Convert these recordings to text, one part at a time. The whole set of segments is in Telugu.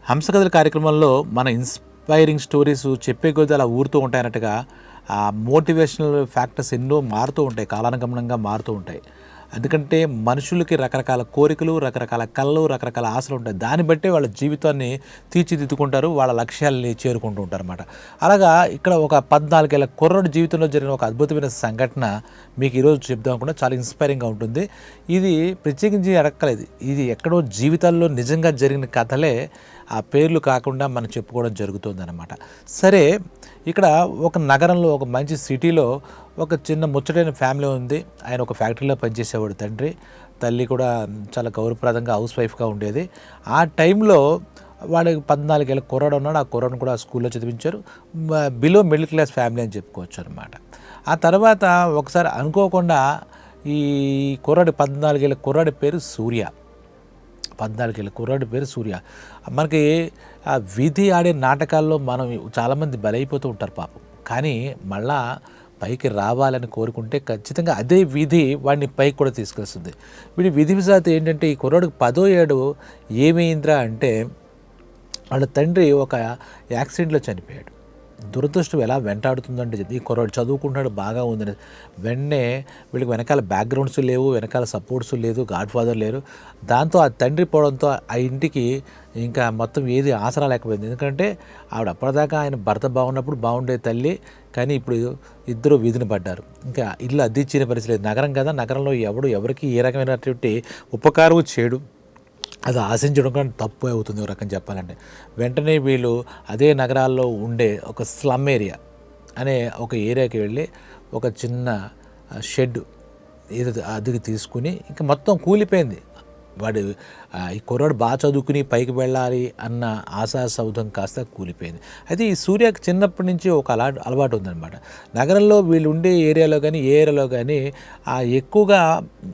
హంసకథల కార్యక్రమంలో మన ఇన్స్పైరింగ్ స్టోరీస్ చెప్పే కొద్దీ అలా ఊరుతూ ఉంటాయన్నట్టుగా ఆ మోటివేషనల్ ఫ్యాక్టర్స్ ఎన్నో మారుతూ ఉంటాయి, కాలానుగమనంగా మారుతూ ఉంటాయి. ఎందుకంటే మనుషులకి రకరకాల కోరికలు, రకరకాల కళలు, రకరకాల ఆశలు ఉంటాయి. దాన్ని బట్టే వాళ్ళ జీవితాన్ని తీర్చిదిద్దుకుంటారు, వాళ్ళ లక్ష్యాలని చేరుకుంటూ ఉంటారన్నమాట. అలాగా ఇక్కడ ఒక 14 ఏళ్ల కుర్రోడి జీవితంలో జరిగిన ఒక అద్భుతమైన సంఘటన మీకు ఈరోజు చెప్దాం అనుకున్నా. చాలా ఇన్స్పైరింగ్గా ఉంటుంది. ఇది ప్రత్యేకించి అడక్కలేదు, ఇది ఎక్కడో జీవితాల్లో నిజంగా జరిగిన కథలే ఆ పేర్లు కాకుండా మనం చెప్పుకోవడం జరుగుతుందన్నమాట. సరే, ఇక్కడ ఒక నగరంలో, ఒక మంచి సిటీలో ఒక చిన్న ముచ్చటైన ఫ్యామిలీ ఉంది. ఆయన ఒక ఫ్యాక్టరీలో పనిచేసేవాడు తండ్రి. తల్లి కూడా చాలా గౌరవప్రదంగా హౌస్ వైఫ్గా ఉండేది. ఆ టైంలో వాడికి 14 ఏళ్ళ కుర్రాడు ఉన్నాడు. ఆ కుర్రాడిని కూడా స్కూల్లో చదివించారు. బిలో మిడిల్ క్లాస్ ఫ్యామిలీ అని చెప్పుకోవచ్చు అనమాట. ఆ తర్వాత ఒకసారి అనుకోకుండా ఈ 14 ఏళ్ళ కుర్రాడి పేరు సూర్య. 14 ఏళ్ళ కుర్రాడి పేరు సూర్య. మనకి ఆ విధి ఆడే నాటకాల్లో మనం చాలామంది బలైపోతూ ఉంటారు పాపం. కానీ మళ్ళా పైకి రావాలని కోరుకుంటే ఖచ్చితంగా అదే విధి వాడిని పైకి కూడా తీసుకొస్తుంది. వీడి విధి విజాత ఏంటంటే, ఈ కుర్రాడికి 10వ ఏడు ఏమైందిరా అంటే, వాళ్ళ తండ్రి ఒక యాక్సిడెంట్లో చనిపోయాడు. దురదృష్టం ఎలా వెంటాడుతుందంటే, ఈ కుర్రాడు చదువుకుంటున్నాడు, బాగా ఉందని వెంటనే వీళ్ళకి వెనకాల బ్యాక్గ్రౌండ్స్ లేవు, వెనకాల సపోర్ట్స్ లేదు, గాడ్ ఫాదర్ లేరు. దాంతో ఆ తండ్రి పోవడంతో ఆ ఇంటికి ఇంకా మొత్తం ఏది ఆసరా లేకపోయింది. ఎందుకంటే ఆవిడ అప్పటిదాకా ఆయన భర్త బాగున్నప్పుడు బాగుండే తల్లి, కానీ ఇప్పుడు ఇద్దరు వీధిని పడ్డారు. ఇంకా ఇల్లు అద్దెచ్చిన పరిస్థితి లేదు. నగరం కదా, నగరంలో ఎవరికి ఏ రకమైనటువంటి ఉపకారం చేయడు. అది ఆశించడం కానీ తప్పు అవుతుంది ఒక రకం చెప్పాలంటే. వెంటనే వీళ్ళు అదే నగరాల్లో ఉండే ఒక స్లమ్ ఏరియా అనే ఒక ఏరియాకి వెళ్ళి ఒక చిన్న షెడ్ ఏదో అద్దెకి తీసుకుని, ఇంకా మొత్తం కూలిపోయింది. వాడు ఈ కుర్రాడు బాగా చదువుకుని పైకి వెళ్ళాలి అన్న ఆశా సౌధం కాస్త కూలిపోయింది. అయితే ఈ సూర్యకి చిన్నప్పటి నుంచి ఒక అలవాటు ఉందన్నమాట. నగరంలో వీళ్ళు ఉండే ఏరియాలో కానీ, ఏ ఏరియాలో కానీ ఎక్కువగా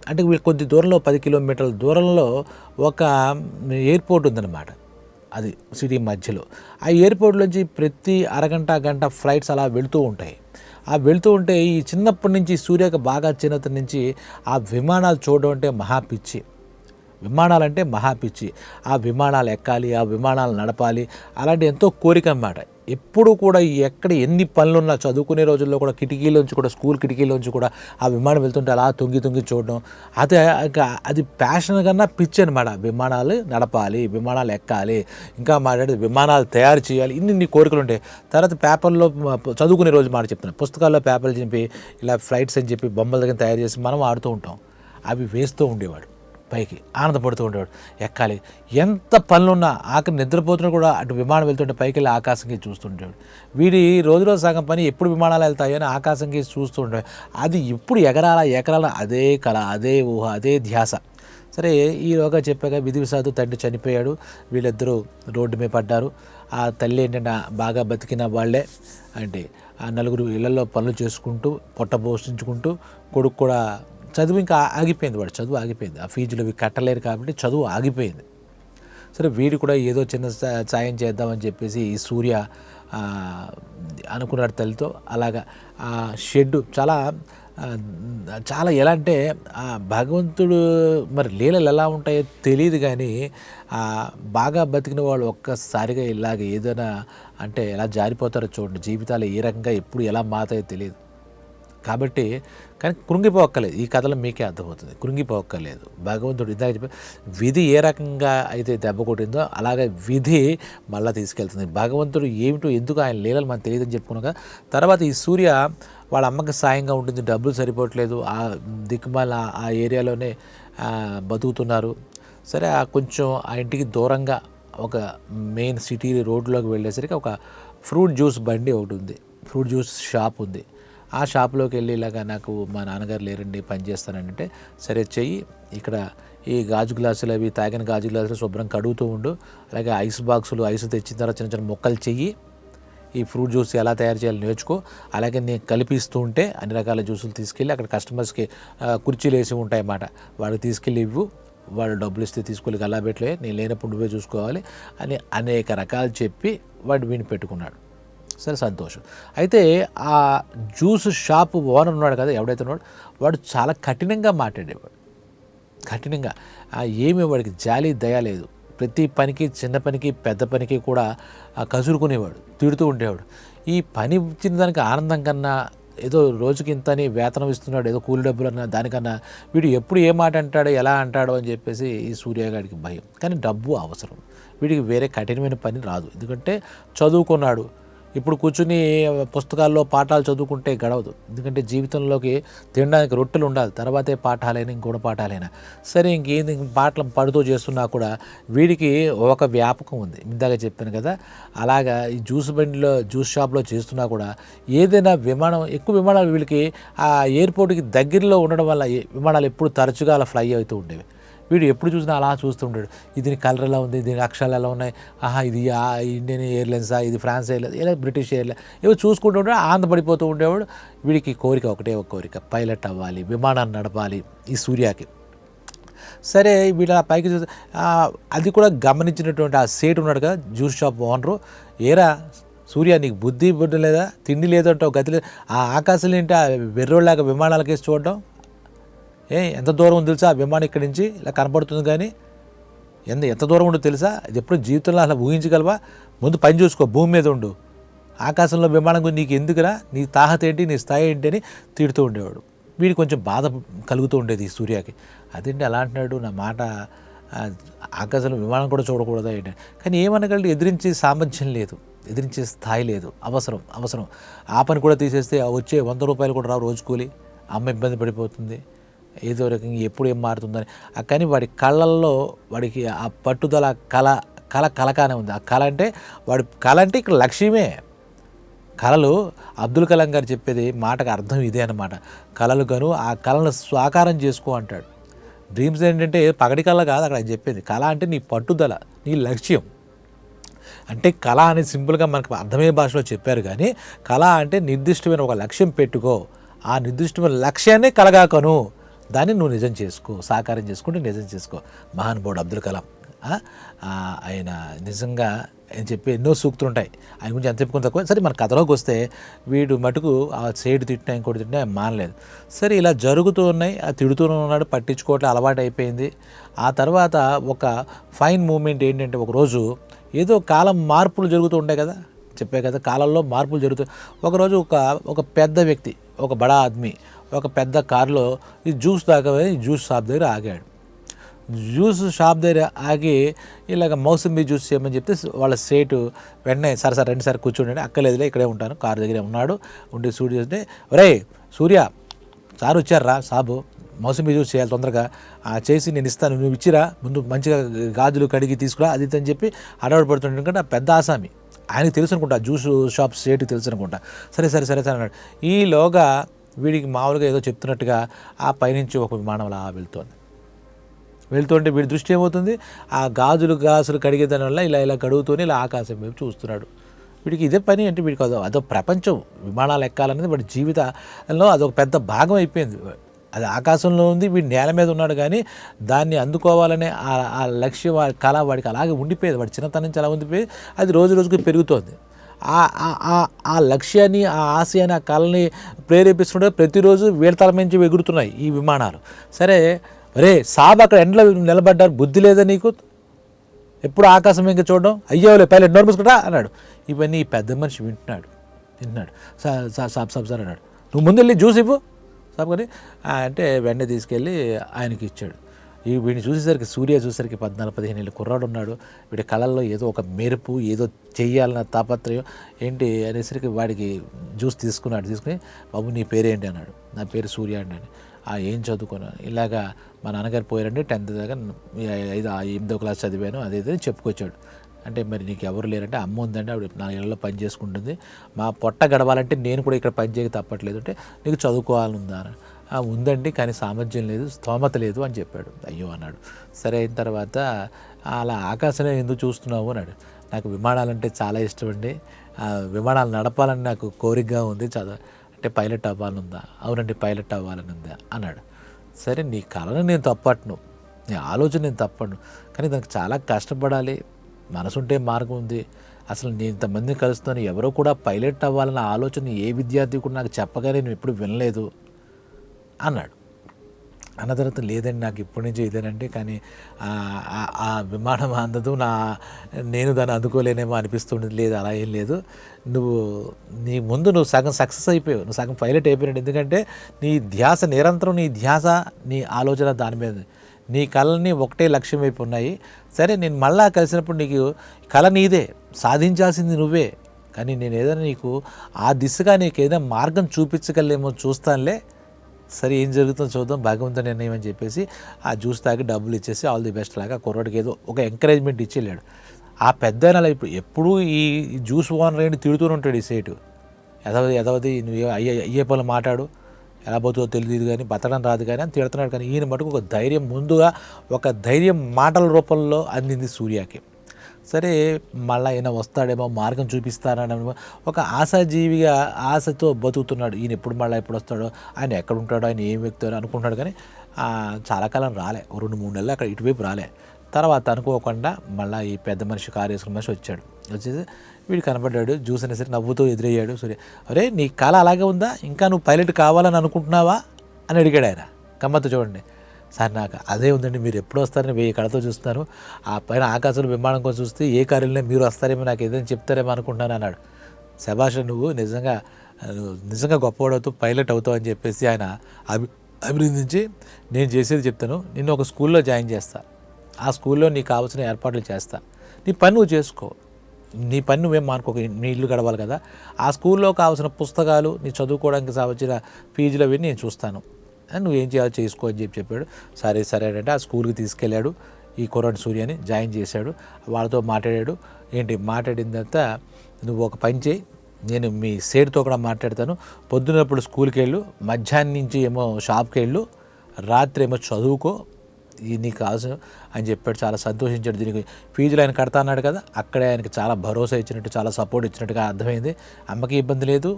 అంటే వీళ్ళు కొద్ది దూరంలో 10 కిలోమీటర్ల దూరంలో ఒక ఎయిర్పోర్ట్ ఉందన్నమాట. అది సిటీ మధ్యలో. ఆ ఎయిర్పోర్ట్లోంచి ప్రతి అరగంట గంట ఫ్లైట్స్ అలా వెళుతూ ఉంటాయి. ఆ వెళుతూ ఉంటే ఈ చిన్నప్పటి నుంచి సూర్యకి బాగా చిన్నప్పటి నుంచి ఆ విమానాలు చూడడం అంటే మహాపిచ్చి. విమానాలంటే మహాపిచ్చి. ఆ విమానాలు ఎక్కాలి, ఆ విమానాలు నడపాలి, అలాంటి ఎంతో కోరిక అన్నమాట. ఎప్పుడు కూడా ఎక్కడ ఎన్ని పనులున్నా చదువుకునే రోజుల్లో కూడా కిటికీలోంచి కూడా, స్కూల్ కిటికీలోంచి కూడా ఆ విమానం వెళ్తుంటే అలా తొంగి తొంగి చూడడం, అదే అది ప్యాషన్ కన్నా పిచ్చి అనమాట. విమానాలు నడపాలి, విమానాలు ఎక్కాలి, ఇంకా మాట్లాడి విమానాలు తయారు చేయాలి, ఇన్ని కోరికలు ఉంటాయి. తర్వాత పేపర్లో చదువుకునే రోజు మాట చెప్తున్నాను, పుస్తకాల్లో పేపర్లు చెప్పి ఇలా ఫ్లైట్స్ అని చెప్పి బొమ్మల దగ్గర తయారు చేసి మనం ఆడుతూ ఉంటాం. అవి వేస్తూ ఉండేవాడు, పైకి ఆనందపడుతూ ఉండేవాడు. ఎక్కాలి, ఎంత పనులున్నా ఆఖరి నిద్రపోతున్నా కూడా అటు విమానం వెళ్తుంటే పైకి వెళ్ళి ఆకాశంకి చూస్తుండేవాడు. వీడి రోజులో సగం పని ఎప్పుడు విమానాలు వెళ్తాయో అని ఆకాశంకి చూస్తూ ఉండేవాడు. అది ఎప్పుడు ఎగరాల అదే కళ, అదే ఊహ, అదే ధ్యాస. సరే, ఈలోగా చెప్పాక విధి విషాదు తండ్రి చనిపోయాడు. వీళ్ళిద్దరూ రోడ్డు మీద పడ్డారు. ఆ తల్లి ఏంటంటే బాగా బతికిన వాళ్ళే, అంటే ఆ నలుగురు ఇళ్లలో పనులు చేసుకుంటూ పొట్ట పోషించుకుంటూ, కొడుకు కూడా చదువు ఇంకా ఆగిపోయింది. వాడు చదువు ఆగిపోయింది. ఆ ఫీజులు అవి కట్టలేరు కాబట్టి చదువు ఆగిపోయింది. సరే, వీడు కూడా ఏదో చిన్న సాయం చేద్దామని చెప్పేసి ఈ సూర్య అనుకున్నాడు తల్లితో. అలాగా ఆ షెడ్ చాలా ఎలా అంటే భగవంతుడు మరి లీలలు ఎలా ఉంటాయో తెలియదు, కానీ బాగా బతికిన వాళ్ళు ఒక్కసారిగా ఇలాగ ఏదైనా అంటే ఎలా జారిపోతారో చూడండి. జీవితాలు ఏ రకంగా ఎప్పుడు ఎలా మారుతాయో తెలియదు. కాబట్టి కానీ కృంగిపోక్కర్లేదు. ఈ కథలో మీకే అర్థమవుతుంది. కృంగిపోక్కర్లేదు. భగవంతుడు ఇందాక చెప్పి విధి ఏ రకంగా అయితే దెబ్బ కొట్టిందో అలాగే విధి మళ్ళీ తీసుకెళ్తుంది. భగవంతుడు ఏమిటో ఎందుకు ఆయన లీలలు మనకు తెలియదని చెప్పుకున్నాక, తర్వాత ఈ సూర్య వాళ్ళ అమ్మకి సాయంగా ఉంటుంది. డబ్బులు సరిపోవట్లేదు, ఆ దిక్కుమాల ఆ ఏరియాలోనే బతుకుతున్నారు. సరే, కొంచెం ఆ ఇంటికి దూరంగా ఒక మెయిన్ సిటీ రోడ్లోకి వెళ్ళేసరికి ఒక ఫ్రూట్ జ్యూస్ బండి ఒకటి ఉంది, ఫ్రూట్ జ్యూస్ షాప్ ఉంది. ఆ షాప్లోకి వెళ్ళి ఇలాగా నాకు మా నాన్నగారు లేరండి, పని చేస్తానంటే, సరే చెయ్యి, ఇక్కడ ఈ గాజు గ్లాసులు అవి తాగిన గాజు గ్లాసులు శుభ్రం కడుగుతూ ఉండు, అలాగే ఐస్ బాక్సులు ఐస్ తెచ్చిన తర్వాత చిన్న చిన్న ముక్కలు చెయ్యి, ఈ ఫ్రూట్ జ్యూస్ ఎలా తయారు చేయాలో నేర్చుకో, అలాగే నేను కలిపిస్తూ ఉంటే అన్ని రకాల జ్యూసులు తీసుకెళ్ళి అక్కడ కస్టమర్స్కి కుర్చీలు వేసి ఉంటాయన్నమాట, వాడికి తీసుకెళ్ళి ఇవ్వు, వాడు డబ్బులు ఇస్తే తీసుకెళ్ళి గల్లాబెట్టలే, నేను లేనప్పుడు నువ్వే చూసుకోవాలి అని అనేక రకాలు చెప్పి వాడు వీడిని పెట్టుకున్నాడు. సరే, సంతోషం. అయితే ఆ జ్యూస్ షాపు ఓనర్ ఉన్నాడు కదా, ఎవడైతే ఉన్నాడు వాడు చాలా కఠినంగా మాట్లాడేవాడు. కఠినంగా ఏమీ వాడికి జాలి దయ లేదు. ప్రతి పనికి, చిన్న పనికి, పెద్ద పనికి కూడా కసురుకునేవాడు, తిడుతూ ఉండేవాడు. ఈ పని ఇచ్చిన దానికి ఆనందం కన్నా, ఏదో రోజుకి ఇంతని వేతనం ఇస్తున్నాడు, ఏదో కూలి డబ్బులన్నా దానికన్నా వీడు ఎప్పుడు ఏ మాట అంటాడో, ఎలా అంటాడో అని చెప్పేసి ఈ సూర్యగాడికి భయం. కానీ డబ్బు అవసరం, వీడికి వేరే కఠినమైన పని రాదు. ఎందుకంటే చదువుకున్నాడు. ఇప్పుడు కూర్చుని పుస్తకాల్లో పాఠాలు చదువుకుంటే గడవదు. ఎందుకంటే జీవితంలోకి తినడానికి రొట్టెలు ఉండాలి, తర్వాతే పాఠాలైనా ఇంకోటి పాఠాలైనా. సరే ఇంకేంది పాటలు పడుతూ చేస్తున్నా కూడా వీడికి ఒక వ్యాపకం ఉంది. ఇందాక చెప్పాను కదా, అలాగా ఈ జ్యూస్ బండిలో, జ్యూస్ షాప్లో చేస్తున్నా కూడా ఏదైనా విమానం, ఎక్కువ విమానాలు వీళ్ళకి ఆ ఎయిర్పోర్ట్కి దగ్గరలో ఉండడం వల్ల విమానాలు ఎప్పుడు తరచుగా అలా ఫ్లై అవుతూ ఉండేవి. వీడు ఎప్పుడు చూసినా అలా చూస్తూ ఉంటాడు. దీని కలర్ ఎలా ఉంది, దీని అక్షరాలు ఎలా ఉన్నాయి, ఇది ఇండియన్ ఎయిర్లైన్సా, ఇది ఫ్రాన్స్ ఎయిర్లైన్స్, ఇలా బ్రిటిష్ ఎయిర్లైన్స్, ఏవో చూసుకుంటూ ఉంటాడు, ఆనందపడిపోతూ ఉండేవాడు. వీడికి కోరిక ఒకటే ఒక కోరిక, పైలట్ అవ్వాలి, విమానాన్ని నడపాలి ఈ సూర్యకి. సరే వీడు ఆ పైకి చూసి అది కూడా గమనించినటువంటి ఆ సేటు ఉన్నాడు కదా, జ్యూస్ షాప్ ఓనరు, ఏరా సూర్య నీకు బుద్ధి లేదా, తిండి లేదంటావు, గతి లేదు, ఆ ఆకాశం ఏంటి ఆ వెర్రోళ్ళగా విమానాలకేసి చూడడం, ఎంత దూరం ఉంది తెలుసా, ఆ విమానం ఇక్కడి నుంచి ఇలా కనపడుతుంది, కానీ ఎంత దూరం ఉండదు తెలుసా, అది ఎప్పుడు జీవితంలో అలా ఊహించగలవా, ముందు పని చూసుకో, భూమి మీద ఉండు, ఆకాశంలో విమానం గురించి నీకు ఎందుకురా, నీ తాహత ఏంటి, నీ స్థాయి ఏంటి అని తిడుతూ ఉండేవాడు. వీడికి కొంచెం బాధ కలుగుతూ ఉండేది ఈ సూర్యకి. అదేంటి అలా అంటున్నాడు, నా మాట ఆకాశంలో విమానం కూడా చూడకూడదా ఏంటి, కానీ ఏమనగలడు, ఎదిరించే సామర్థ్యం లేదు, ఎదిరించే స్థాయి లేదు, అవసరం ఆ పని కూడా తీసేస్తే వచ్చే 100 రూపాయలు కూడా రావు రోజు కూలి, అమ్మ ఇబ్బంది పడిపోతుంది, ఏదో రకంగా ఎప్పుడు ఏం మారుతుందని. కానీ వాడి కళ్ళల్లో వాడికి ఆ పట్టుదల, కలకానే ఉంది. ఆ కళ అంటే వాడి కళ అంటే ఇక్కడ లక్ష్యమే. కళలు అబ్దుల్ కలాం గారు చెప్పేది మాటకు అర్థం ఇదే అన్నమాట. కళలు గాను ఆ కళను సాకారం చేసుకో అంటాడు. డ్రీమ్స్ ఏంటంటే పగటి కళ కాదు అక్కడ ఆయన చెప్పేది. కళ అంటే నీ పట్టుదల, నీ లక్ష్యం. అంటే కళ అనేది సింపుల్గా మనకు అర్థమయ్యే భాషలో చెప్పారు, కానీ కళ అంటే నిర్దిష్టమైన ఒక లక్ష్యం పెట్టుకో, ఆ నిర్దిష్టమైన లక్ష్యాన్ని కలగాకను, దాన్ని నువ్వు నిజం చేసుకో, సాకారం చేసుకుంటే నిజం చేసుకో. మహానుభావుడు అబ్దుల్ కలాం. ఆయన నిజంగా అని చెప్పి ఎన్నో సూక్తులు ఉంటాయి, ఆయన గురించి ఎంత చెప్పుకుని తక్కువ. సరే మన కథలోకి వస్తే వీడు మటుకు ఆ సేటు తిట్టినా ఇంకోటి తిట్టినా మానలేదు. సరే ఇలా జరుగుతూ ఉన్నాయి, ఆ తిడుతూనే ఉన్నాడు, పట్టించుకోవట్లే, అలవాటు అయిపోయింది. ఆ తర్వాత ఒక ఫైన్ మూమెంట్ ఏంటంటే, ఒకరోజు ఏదో కాలం మార్పులు జరుగుతూ ఉంటాయి కదా, చెప్పే కదా, కాలంలో మార్పులు జరుగుతాయి. ఒకరోజు ఒక పెద్ద వ్యక్తి, ఒక బడా ఆద్మీ ఒక పెద్ద కారులో ఈ జ్యూస్ తాగని జ్యూస్ షాప్ దగ్గర ఆగాడు. జ్యూస్ షాప్ దగ్గర ఆగి ఇలాగ మౌసంబీ జ్యూస్ చేయమని చెప్తే వాళ్ళ సేటు వెంటనే సరే రండి సార్ కూర్చోండి, అక్కర్లేదులే ఇక్కడే ఉంటాను, కారు దగ్గరే ఉన్నాడు, ఉండి సూట్ చేస్తే, ఒరే సూర్య సార్ వచ్చారా సాబు, మౌసంబీ జ్యూస్ చేయాలి తొందరగా, చేసి నేను ఇస్తాను, నువ్వు ఇచ్చిరా, ముందు మంచిగా గాజులు కడిగి తీసుకురా అది అని చెప్పి అడవాడు పడుతుండే. ఎందుకంటే ఆ పెద్ద ఆసామి, ఆయనకు తెలుసు అనుకుంటా, జ్యూస్ షాప్ సేటు తెలుసు అనుకుంటా. సరే అన్నాడు. ఈలోగా వీడికి మామూలుగా ఏదో చెప్తున్నట్టుగా ఆ పైనుంచి ఒక విమానం అలా వెళ్తుంటే వీడి దృష్టి ఏమవుతుంది, ఆ గాజులు కడిగే దాని వల్ల ఇలా కడుగుతూనే ఇలా ఆకాశం వైపు చూస్తున్నాడు. వీడికి ఇదే పని అంటే వీడికి అదో ప్రపంచం, విమానాలు ఎక్కాలనేది వాడి జీవితంలో అదొక పెద్ద భాగం అయిపోయింది. అది ఆకాశంలో ఉంది, వీడి నేల మీద ఉన్నాడు, కానీ దాన్ని అందుకోవాలనే ఆ లక్ష్యం, ఆ కళ వాడికి అలాగే ఉండిపోయేది, వాడి చిన్నతనం నుంచి అలా ఉండిపోయి అది రోజు రోజుకి పెరుగుతోంది. ఆ లక్ష్యాన్ని, ఆ ఆశయాన్ని, ఆ కళని ప్రేరేపిస్తుంటే ప్రతిరోజు వీళ్ళ తల నుంచి ఎగురుతున్నాయి ఈ విమానాలు. సరే రే సాబ్ అక్కడ ఎండలో నిలబడ్డారు, బుద్ధి లేదా నీకు, ఎప్పుడు ఆకాశం ఇంకా చూడడం, అయ్యోలే పైలట్ నోరు మూసుకుంటా అన్నాడు. ఇవన్నీ ఈ పెద్ద మనిషి వింటున్నాడు. సాబ్ అన్నాడు, నువ్వు ముందు వెళ్ళి జ్యూస్ ఇవ్వు సాబ్ కానీ అంటే వెంటనే తీసుకెళ్ళి ఆయనకి ఇచ్చాడు. వీడిని చూసేసరికి, సూర్య చూసేసరికి 14-15 ఏళ్ళ కుర్రాడు ఉన్నాడు. వీడి కళల్లో ఏదో ఒక మెరుపు, ఏదో చెయ్యాలన్న తాపత్రయం ఏంటి అనేసరికి వాడికి జ్యూస్ తీసుకుని, బాబు నీ పేరేంటి అన్నాడు. నా పేరు సూర్య అండి అని. ఏం చదువుకున్నాను, ఇలాగా మా నాన్నగారు పోయారండి, 10th దాకా 8వ క్లాస్ చదివాను, అదేదో చెప్పుకొచ్చాడు. అంటే మరి నీకు ఎవరు లేరంటే, అమ్మ ఉందండి, ఆవిడ 4 ఏళ్ళలో పని చేసుకుంటుంది, మా పొట్ట గడవాలంటే నేను కూడా ఇక్కడ పని చేయక తప్పట్లేదు, అంటే నీకు చదువుకోవాలని ఉందా, ఉందండి కానీ సామర్థ్యం లేదు, స్తోమత లేదు అని చెప్పాడు. అయ్యో అన్నాడు. సరే అయిన తర్వాత అలా ఆకాశమే ఎందుకు చూస్తున్నావు అన్నాడు. నాకు విమానాలంటే చాలా ఇష్టం అండి, విమానాలు నడపాలని నాకు కోరికగా ఉంది, అంటే పైలట్ అవ్వాలని ఉందా, అవునండి పైలట్ అవ్వాలని ఉందా అన్నాడు. సరే నీ కళను నేను తప్పట్ను, నీ ఆలోచన నేను తప్పను, కానీ దానికి చాలా కష్టపడాలి, మనసుంటే మార్గం ఉంది, అసలు నేను ఇంతమందిని కలుస్తాను, ఎవరో కూడా పైలట్ అవ్వాలన్న ఆలోచన ఏ విద్యార్థి కూడా నాకు చెప్పగానే నేను ఎప్పుడు వినలేదు అన్నాడు. అన్న తర్వాత లేదండి నాకు ఇప్పటి నుంచి ఇదేనంటే, కానీ ఆ విమానం అందదు, నేను దాన్ని అందుకోలేనేమో అనిపిస్తుండేది. లేదు అలా ఏం లేదు, నువ్వు నీ ముందు నువ్వు సగం సక్సెస్ అయిపోయావు, నువ్వు సగం పైలట్ అయిపోయినాడు. ఎందుకంటే నీ ధ్యాస నిరంతరం, నీ ధ్యాస నీ ఆలోచన దాని మీద, నీ కళని ఒకటే లక్ష్యం వైపు ఉన్నాయి. సరే నేను మళ్ళా కలిసినప్పుడు నీకు కళ నీదే, సాధించాల్సింది నువ్వే, కానీ నేను ఏదైనా నీకు ఆ దిశగా నీకు ఏదైనా మార్గం చూపించగలేమో చూస్తానులే, సరే ఏం జరుగుతుందో చూద్దాం, భగవంతుని నిర్ణయం అని చెప్పేసి ఆ జ్యూస్ తాగి డబ్బులు ఇచ్చేసి ఆల్ ది బెస్ట్ లాగా కుర్రోడికి ఏదో ఒక ఎంకరేజ్మెంట్ ఇచ్చి వెళ్ళాడు. ఆ పెద్ద అయినా ఇప్పుడు ఎప్పుడూ ఈ జ్యూస్ ఓనర్ ఏంటి తిడుతూనే ఉంటాడు ఈ సేటు, ఎదవది నువ్వు అయ్యే పనులు మాట్లాడు, ఎలా పోతుందో తెలియదు కానీ బతకడం రాదు కానీ అని తిడుతున్నాడు. కానీ ఈయన మటుకు ఒక ధైర్యం, ముందుగా ఒక ధైర్యం మాటల రూపంలో అందింది సూర్యకి. సరే మళ్ళీ ఈయన వస్తాడేమో, మార్గం చూపిస్తాడేమో, ఒక ఆశాజీవిగా ఆశతో బతుకుతున్నాడు. ఈయన ఎప్పుడు వస్తాడో, ఆయన ఎక్కడ ఉంటాడో, ఆయన ఏం వ్యక్తాడో అనుకుంటాడు. కానీ చాలా కాలం రాలే, 2-3 నెలలు అక్కడ ఇటువైపు రాలే. తర్వాత అనుకోకుండా మళ్ళీ ఈ పెద్ద మనిషి కారు వేసుకున్న మనిషి వచ్చాడు. వచ్చేసి వీడు కనపడ్డాడు, జ్యూస్ అయినా సరే నవ్వుతూ ఎదురయ్యాడు. సూర్య, అరే నీ కళ అలాగే ఉందా, ఇంకా నువ్వు పైలట్ కావాలని అనుకుంటున్నావా అని అడిగాడు ఆయన. గమ్మత్తు చూడండి. సార్ నాకు అదే ఉందండి, మీరు ఎప్పుడు వస్తారని 1000 కళతో చూస్తున్నాను, ఆ పైన ఆకాశంలో విమానం కోసం చూస్తే ఏ కారులోనే మీరు వస్తారేమో, నాకు ఏదైనా చెప్తారేమో అనుకుంటున్నాను అన్నాడు. శభాష్, నువ్వు నిజంగా గొప్పవాడవుతావు, పైలట్ అవుతావు అని చెప్పేసి ఆయన అభినందించి, నేను చేసేది చెప్తాను, నిన్ను ఒక స్కూల్లో జాయిన్ చేస్తా, ఆ స్కూల్లో నీకు కావాల్సిన ఏర్పాట్లు చేస్తా, నీ పని నువ్వు చేసుకో, నీ పని నువ్వేం మానుకోక, నీ ఇల్లు గడవాలి కదా, ఆ స్కూల్లో కావాల్సిన పుస్తకాలు, నీ చదువుకోవడానికి కావాల్సిన ఫీజులు అవన్నీ నేను చూస్తాను, నువ్వేం చేయాలో చేసుకో అని చెప్పాడు. సరే అంటే ఆ స్కూల్కి తీసుకెళ్ళాడు. ఈ కుర్రాడు సూర్యని జాయిన్ చేశాడు. వాళ్ళతో మాట్లాడాడు. మాట్లాడిన తర్వాత, నువ్వు ఒక పని చేయి, నేను మీ సేటుతో కూడా మాట్లాడతాను, పొద్దున్నప్పుడు స్కూల్కి వెళ్ళు, మధ్యాహ్నం నుంచి ఏమో షాప్కి వెళ్ళు, రాత్రి ఏమో చదువుకో, ఇది నీకు కావాల్సిన అని చెప్పాడు. చాలా సంతోషించాడు. దీనికి ఫీజులు ఆయన కడతా అన్నాడు కదా, అక్కడే ఆయనకి చాలా భరోసా ఇచ్చినట్టు, చాలా సపోర్ట్ ఇచ్చినట్టుగా అర్థమైంది. అమ్మకి ఇబ్బంది లేదు,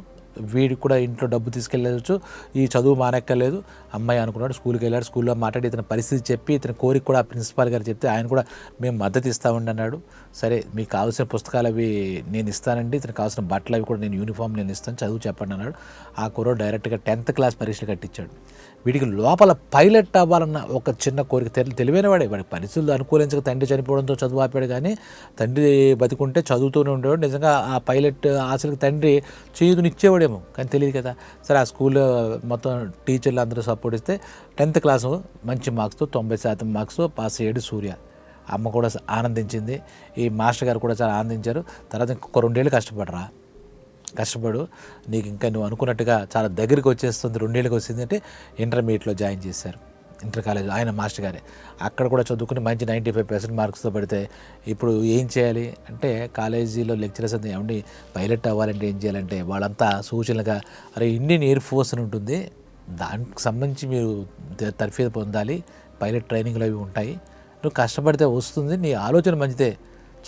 వీడికి కూడా ఇంట్లో డబ్బు తీసుకెళ్ళవచ్చు, ఈ చదువు మానెక్కలేదు అమ్మాయి అనుకున్నాడు. స్కూల్కి వెళ్ళాడు. స్కూల్లో మాట్లాడి ఇతని పరిస్థితి చెప్పి, ఇతని కోరిక కూడా ప్రిన్సిపాల్ గారు చెప్తే ఆయన కూడా మేము మద్దతు ఇస్తామండి అన్నాడు. సరే మీకు కావాల్సిన పుస్తకాలు అవి నేను ఇస్తానండి, ఇతనికి కావాల్సిన బట్టలు అవి కూడా నేను యూనిఫామ్ నేను ఇస్తాను, చదువు చెప్పండి అన్నాడు. ఆ కుర్రోడు డైరెక్ట్గా 10th క్లాస్ పరీక్షలు కట్టించాడు. వీడికి లోపల పైలట్ అవ్వాలన్న ఒక చిన్న కోరిక, తెలివైన వాడే, వాడికి పరిస్థితులు అనుకూలించక తండ్రి చనిపోవడంతో చదువు ఆపాడు. కానీ తండ్రి బతికుంటే చదువుతూనే ఉండేవాడు. నిజంగా ఆ పైలట్ ఆశలకు తండ్రి చేయుదునిచ్చేవాడేమో, కానీ తెలియదు కదా. సరే ఆ స్కూల్లో మొత్తం టీచర్లు అందరూ సపోర్ట్ ఇస్తే 10th క్లాసు మంచి మార్క్స్తో 90% మార్క్స్తో పాస్ అయ్యాడు సూర్య. అమ్మ కూడా ఆనందించింది, ఈ మాస్టర్ గారు కూడా చాలా ఆనందించారు. తర్వాత ఇంకొక 2 ఏళ్ళు కష్టపడు, నీకు ఇంకా నువ్వు అనుకున్నట్టుగా చాలా దగ్గరికి వచ్చేస్తుంది, 2 ఏళ్ళకి వచ్చింది అంటే ఇంటర్మీడియట్లో జాయిన్ చేశారు. ఇంటర్ కాలేజ్ ఆయన మాస్టర్ గారే. అక్కడ కూడా చదువుకుని మంచి 95% మార్క్స్తో పడితే ఇప్పుడు ఏం చేయాలి అంటే, కాలేజీలో లెక్చరర్స్ అంతా ఏమండి పైలట్ అవ్వాలంటే ఏం చేయాలంటే, వాళ్ళంతా సూచనలుగా, అరే ఇండియన్ ఎయిర్ ఫోర్స్ అని ఉంటుంది, దానికి సంబంధించి మీరు తర్ఫీదు పొందాలి, పైలట్ ట్రైనింగ్లు అవి ఉంటాయి, నువ్వు కష్టపడితే వస్తుంది, నీ ఆలోచన మంచిదే,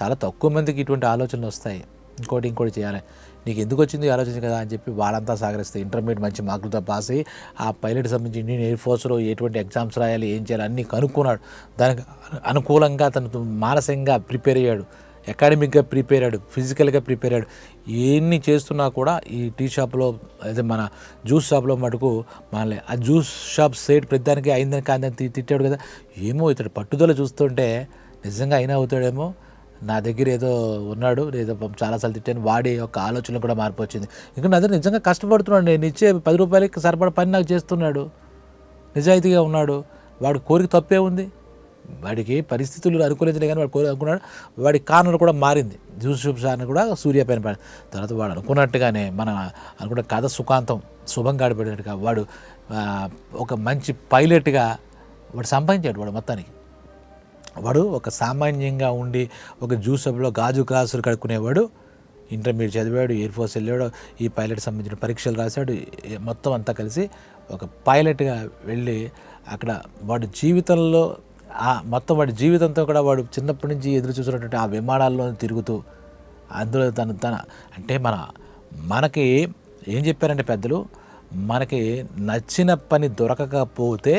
చాలా తక్కువ మందికి ఇటువంటి ఆలోచనలు వస్తాయి, ఇంకోటి చేయాలి, నీకు ఎందుకు వచ్చింది ఆలోచించు కదా అని చెప్పి వాళ్ళంతా సహకరిస్తే ఇంటర్మీడియట్ మంచి మార్కులతో పాస్ అయ్యి ఆ పైలట్ సంబంధించి ఇండియన్ ఎయిర్ ఫోర్స్లో ఎటువంటి ఎగ్జామ్స్ రాయాలి, ఏం చేయాలి అన్నీ కనుక్కున్నాడు. దానికి అనుకూలంగా తను మానసికంగా ప్రిపేర్ అయ్యాడు, అకాడమిక్గా ప్రిపేర్ అయ్యాడు, ఫిజికల్గా ప్రిపేర్ అయ్యాడు. ఎన్ని చేస్తున్నా కూడా ఈ టీ షాప్లో, అదే మన జ్యూస్ షాప్లో మటుకు మనలే ఆ జ్యూస్ షాప్ సేట్ ప్రతిదానికి అయిందని కాదని తిట్టాడు కదా. ఏమో ఇతడు పట్టుదల చూస్తుంటే నిజంగా అయినా అవుతాడేమో, నా దగ్గర ఏదో ఉన్నాడు, ఏదో చాలాసార్లు తిట్టాను, వాడి యొక్క ఆలోచనలు కూడా మార్పు వచ్చింది. ఇంకా నా దగ్గర నిజంగా కష్టపడుతున్నాడు, నేను ఇచ్చే 10 రూపాయలకి సరిపడ పని నాకు చేస్తున్నాడు, నిజాయితీగా ఉన్నాడు, వాడి కోరిక తప్పే ఉంది, వాడికి పరిస్థితులు అనుకూలించలే కానీ వాడు కోరిక అనుకున్నాడు, వాడి కారణం కూడా మారింది, జ్యూస్ షాప్ కూడా సూర్య పైన పడింది. తర్వాత వాడు అనుకున్నట్టుగానే మన అనుకున్న కథ సుఖాంతం శుభంగా ఆడిపడినట్టుగా వాడు ఒక మంచి పైలట్గా వాడు సంపాదించాడు. వాడు మొత్తానికి వాడు ఒక సామాన్యంగా ఉండి ఒక జ్యూస్ షాప్లో గాజు గ్లాసులు కడుక్కునేవాడు, ఇంటర్మీడియట్ చదివాడు, ఎయిర్ ఫోర్స్ వెళ్ళాడు, ఈ పైలట్ సంబంధించిన పరీక్షలు రాశాడు, మొత్తం అంతా కలిసి ఒక పైలట్గా వెళ్ళి అక్కడ వాడు జీవితంలో మొత్తం వాడి జీవితంతో కూడా వాడు చిన్నప్పటి నుంచి ఎదురు చూసినటువంటి ఆ విమానాల్లో తిరుగుతూ అందులో తన అంటే మనకి ఏం చెప్పారంటే పెద్దలు, మనకి నచ్చిన పని దొరకకపోతే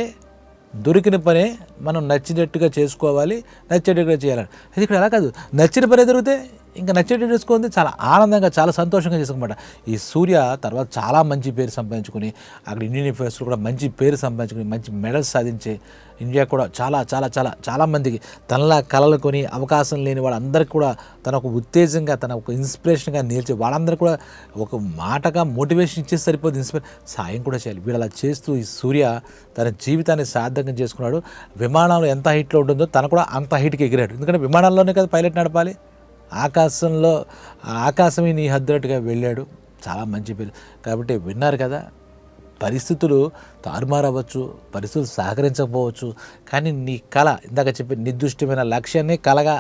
దొరికిన పనే మనం నచ్చినట్టుగా చేసుకోవాలి, నచ్చేటట్టుగా చేయాలని. అది ఇక్కడ అలా కాదు, నచ్చిన పనే దొరికితే ఇంకా నచ్చేటట్టు చేసుకుంది, చాలా ఆనందంగా చాలా సంతోషంగా చేసుకోమాట. ఈ సూర్య తర్వాత చాలా మంచి పేరు సంపాదించుకుని అక్కడ ఇండియన్ ఎఫేర్స్లో కూడా మంచి పేరు సంపాదించుకుని మంచి మెడల్స్ సాధించి ఇండియా కూడా చాలా చాలా చాలా చాలామందికి తనలా కలలు కొని అవకాశం లేని వాళ్ళందరికీ కూడా తన ఒక ఉత్తేజంగా తన ఒక ఇన్స్పిరేషన్గా నిలిచి వాళ్ళందరూ కూడా ఒక మాటగా మోటివేషన్ ఇచ్చేసి సరిపోతుంది, సాయం కూడా చేయాలి. వీడు అలా చేస్తూ ఈ సూర్య తన జీవితాన్ని సార్థకం చేసుకున్నాడు. విమానంలో ఎంత హైట్లో ఉంటుందో తను కూడా అంత హైట్కి ఎగిరాడు. ఎందుకంటే విమానంలోనే కదా పైలట్ నడపాలి. ఆకాశంలో ఆకాశమే నీ హద్దునట్టుగా వెళ్ళాడు. చాలా మంచి పేరు. కాబట్టి విన్నారు కదా, పరిస్థితులు తారుమారవచ్చు, పరిస్థితులు సహకరించకపోవచ్చు, కానీ నీ కళ ఇందాక చెప్పి నిర్దిష్టమైన లక్ష్యాన్ని కలగా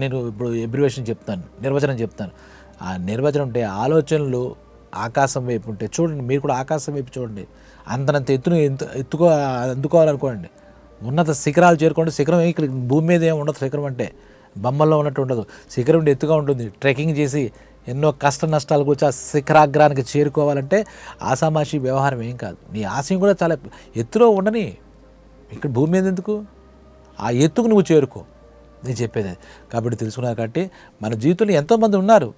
నేను ఇప్పుడు నిర్వచనం చెప్తాను. ఆ నిర్వచనం ఉంటే ఆలోచనలు ఆకాశం వైపు ఉంటే చూడండి, మీరు కూడా ఆకాశం వైపు చూడండి. అంతనంత ఎత్తును అందుకోవాలనుకోండి, ఉన్నత శిఖరాలు చేరుకోండి. శిఖరం ఇక్కడ భూమి మీద ఏమి ఉండదు. శిఖరం అంటే బొమ్మల్లో ఉన్నట్టు ఉండదు. శిఖరం ఎత్తుగా ఉంటుంది. ట్రెక్కింగ్ చేసి ఎన్నో కష్ట నష్టాలు కూర్చి ఆ శిఖరాగ్రానికి చేరుకోవాలంటే ఆషామాషి వ్యవహారం ఏం కాదు. నీ ఆశయం కూడా చాలా ఎత్తులో ఉండని, ఇక్కడ భూమి మీద ఎందుకు, ఆ ఎత్తుకు నువ్వు చేరుకో, నేను చెప్పేది. కాబట్టి తెలుసుకున్నారు. కాబట్టి మన జీవితంలో ఎంతోమంది ఉన్నారు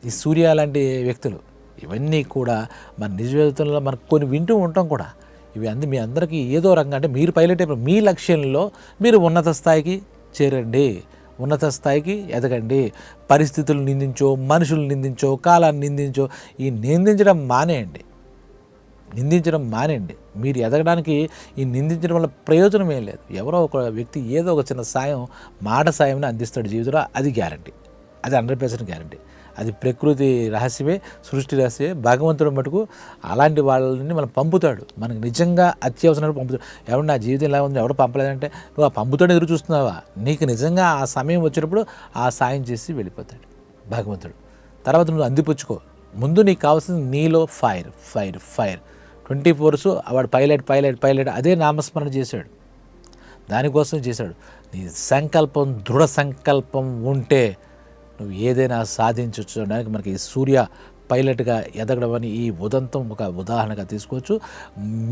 ఈ సూర్య లాంటి వ్యక్తులు. ఇవన్నీ కూడా మన నిజ జీవితంలో మనకు కొన్ని వింటూ ఉంటాం కూడా. ఇవి మీ అందరికీ ఏదో రకంగా అంటే మీరు పైలట్ అయిపోయి మీ లక్ష్యంలో మీరు ఉన్నత స్థాయికి చేరండి, ఉన్నత స్థాయికి ఎదగండి. పరిస్థితులు నిందించో, మనుషులు నిందించో, కాలాన్ని నిందించో, ఈ నిందించడం మానేయండి. మీరు ఎదగడానికి ఈ నిందించడం వల్ల ప్రయోజనం ఏం లేదు. ఎవరో ఒక వ్యక్తి ఏదో ఒక చిన్న సాయం, మాట సాయంని అందిస్తాడు జీవితంలో, అది గ్యారంటీ, అది 100% గ్యారంటీ. అది ప్రకృతి రహస్యమే, సృష్టి రహస్యమే. భగవంతుడు మటుకు అలాంటి వాళ్ళని మనం పంపుతాడు, మనకు నిజంగా అత్యవసరం పంపుతాడు. ఎవరు నా జీవితం ఎలా ఉంది, ఎవరు పంపలేదంటే నువ్వు ఆ పంపుతాడు ఎదురు చూస్తున్నావా, నీకు నిజంగా ఆ సమయం వచ్చినప్పుడు ఆ సాయం చేసి వెళ్ళిపోతాడు భగవంతుడు. తర్వాత నువ్వు అందిపుచ్చుకో. ముందు నీకు కావాల్సింది నీలో ఫైర్ 24 వాడు పైలట్ అదే నామస్మరణ చేశాడు, దానికోసం చేశాడు. నీ సంకల్పం, దృఢ సంకల్పం ఉంటే నువ్వు ఏదైనా సాధించవచ్చు అనడానికి మనకి ఈ సూర్య పైలట్గా ఎదగడం అని ఈ ఉదంతం ఒక ఉదాహరణగా తీసుకోవచ్చు.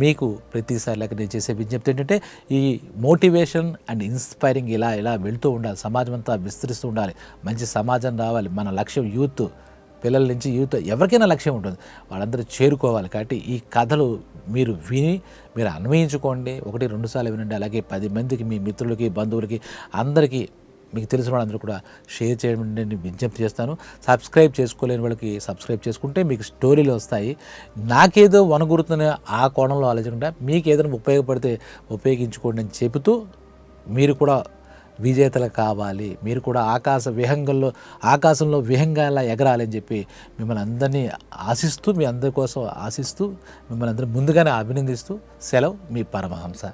మీకు ప్రతిసారి లేక నేను చేసే విజ్ఞప్తి ఏంటంటే ఈ మోటివేషన్ అండ్ ఇన్స్పైరింగ్ ఇలా వెళ్తూ ఉండాలి, సమాజం అంతా విస్తరిస్తూ ఉండాలి, మంచి సమాజం రావాలి. మన లక్ష్యం యూత్, పిల్లల నుంచి యూత్ ఎవరికైనా లక్ష్యం ఉంటుంది, వాళ్ళందరూ చేరుకోవాలి. కాబట్టి ఈ కథలు మీరు విని మీరు అన్వయించుకోండి, 1-2 సార్లు వినండి. అలాగే 10 మందికి, మీ మిత్రులకి, బంధువులకి, అందరికీ మీకు తెలిసిన వాళ్ళందరూ కూడా షేర్ చేయడం నేను విజ్ఞప్తి చేస్తాను. సబ్స్క్రైబ్ చేసుకోలేని వాళ్ళకి సబ్స్క్రైబ్ చేసుకుంటే మీకు స్టోరీలు వస్తాయి. నాకేదో వనగురుతున్న ఆ కోణంలో ఆలోచించకుండా మీకు ఏదైనా ఉపయోగపడితే ఉపయోగించుకోండి అని చెబుతూ, మీరు కూడా విజేతలు కావాలి, మీరు కూడా ఆకాశంలో విహంగాలా ఎగరాలి అని చెప్పి మిమ్మల్ని అందరినీ ఆశిస్తూ, మీ అందరి కోసం ఆశిస్తూ, మిమ్మల్ని అందరూ ముందుగానే అభినందిస్తూ సెలవు, మీ పరమహంస.